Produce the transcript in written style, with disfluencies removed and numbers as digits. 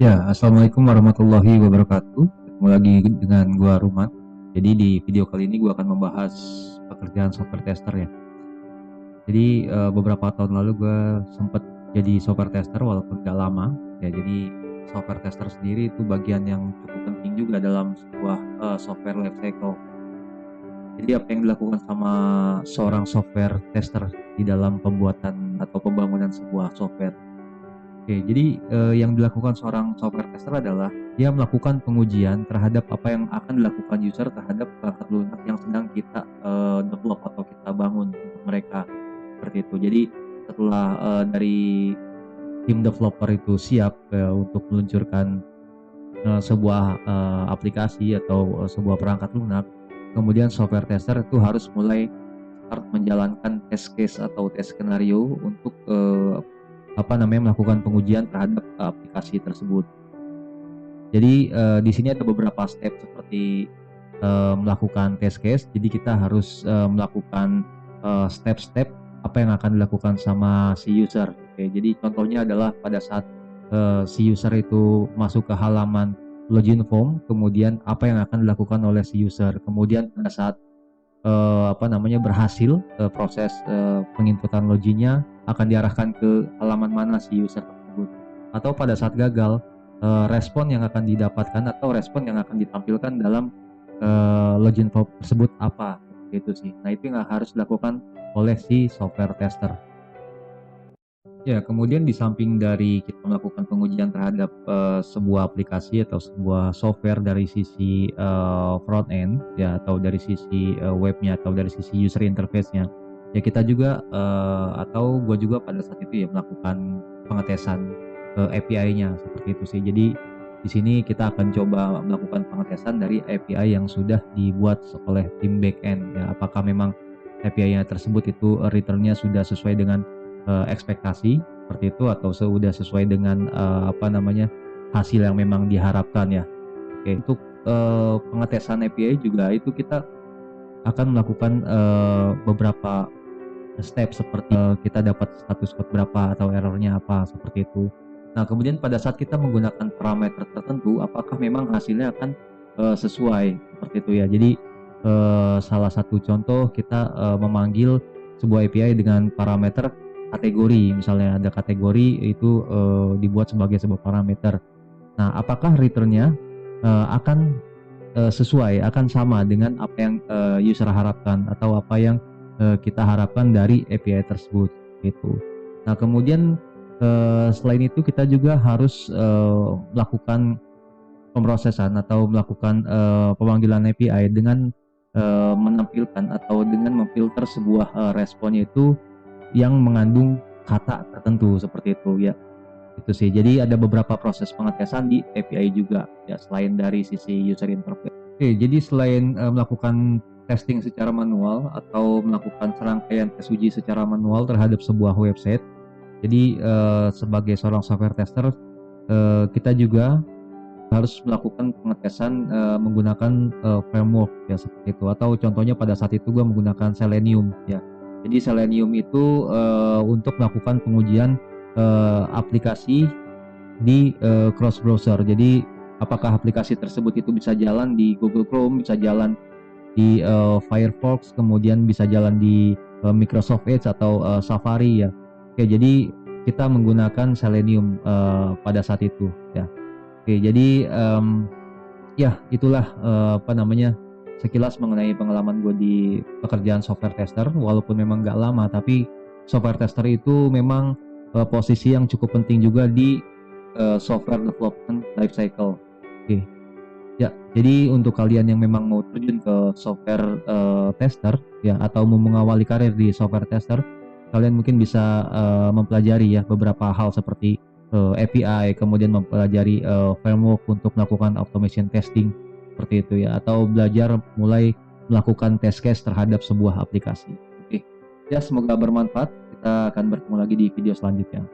Ya, assalamualaikum warahmatullahi wabarakatuh. Ketemu lagi dengan gua Ruman. Jadi di video kali ini gua akan membahas pekerjaan software tester ya. Jadi beberapa tahun lalu gua sempat jadi software tester walaupun gak lama. Ya, jadi software tester sendiri itu bagian yang cukup penting juga dalam sebuah software life cycle. Jadi apa yang dilakukan sama seorang software tester di dalam pembuatan atau pembangunan sebuah software. Oke, jadi yang dilakukan seorang software tester adalah dia melakukan pengujian terhadap apa yang akan dilakukan user terhadap perangkat lunak yang sedang kita develop atau kita bangun untuk mereka, seperti itu. Jadi setelah dari tim developer itu siap untuk meluncurkan sebuah aplikasi atau sebuah perangkat lunak, kemudian software tester itu harus mulai start menjalankan test case atau test skenario untuk melakukan pengujian terhadap aplikasi tersebut. Jadi di sini ada beberapa step seperti melakukan test case. Jadi kita harus melakukan step-step apa yang akan dilakukan sama si user. Oke, jadi contohnya adalah pada saat si user itu masuk ke halaman login form, kemudian apa yang akan dilakukan oleh si user. Kemudian pada saat berhasil proses penginputan loginnya akan diarahkan ke halaman mana si user tersebut, atau pada saat gagal respon yang akan didapatkan atau respon yang akan ditampilkan dalam login form tersebut apa, gitu sih. Nah, itu yang harus dilakukan oleh si software tester. Ya, kemudian di samping dari kita melakukan pengujian terhadap sebuah aplikasi atau sebuah software dari sisi front end ya, atau dari sisi webnya atau dari sisi user interface-nya, ya kita juga atau gue juga pada saat itu ya melakukan pengetesan API-nya seperti itu sih. Jadi di sini kita akan coba melakukan pengetesan dari API yang sudah dibuat oleh tim backend ya, apakah memang API-nya tersebut itu return-nya sudah sesuai dengan ekspektasi seperti itu atau sudah sesuai dengan hasil yang memang diharapkan ya. Oke, untuk pengetesan API juga itu kita akan melakukan beberapa step seperti kita dapat status code berapa atau errornya apa seperti itu. Nah, kemudian pada saat kita menggunakan parameter tertentu, apakah memang hasilnya akan sesuai seperti itu ya. Jadi salah satu contoh kita memanggil sebuah API dengan parameter kategori, misalnya ada kategori itu dibuat sebagai sebuah parameter. Nah, apakah returnnya akan sesuai, akan sama dengan apa yang user harapkan atau apa yang kita harapkan dari API tersebut, gitu. Nah, kemudian selain itu kita juga harus melakukan pemrosesan atau melakukan pemanggilan API dengan menampilkan atau dengan memfilter sebuah responnya itu yang mengandung kata tertentu seperti itu ya. Itu sih. Jadi ada beberapa proses pengetesan di API juga ya, selain dari sisi user interface. Oke, jadi selain melakukan testing secara manual atau melakukan serangkaian tes uji secara manual terhadap sebuah website, jadi sebagai seorang software tester kita juga harus melakukan pengetesan menggunakan framework ya seperti itu, atau contohnya pada saat itu gue menggunakan Selenium ya. Jadi Selenium itu untuk melakukan pengujian aplikasi di cross browser. Jadi apakah aplikasi tersebut itu bisa jalan di Google Chrome, bisa jalan di Firefox, kemudian bisa jalan di Microsoft Edge atau Safari ya. Oke, jadi kita menggunakan Selenium pada saat itu ya. Oke, jadi ya itulah sekilas mengenai pengalaman gue di pekerjaan software tester. Walaupun memang nggak lama, tapi software tester itu memang posisi yang cukup penting juga di software development life cycle. Oke. Ya, jadi untuk kalian yang memang mau terjun ke software tester ya, atau mau mengawali karir di software tester, kalian mungkin bisa mempelajari ya beberapa hal seperti API, kemudian mempelajari framework untuk melakukan automation testing seperti itu ya, atau belajar mulai melakukan test case terhadap sebuah aplikasi. Oke. Ya, semoga bermanfaat. Kita akan bertemu lagi di video selanjutnya.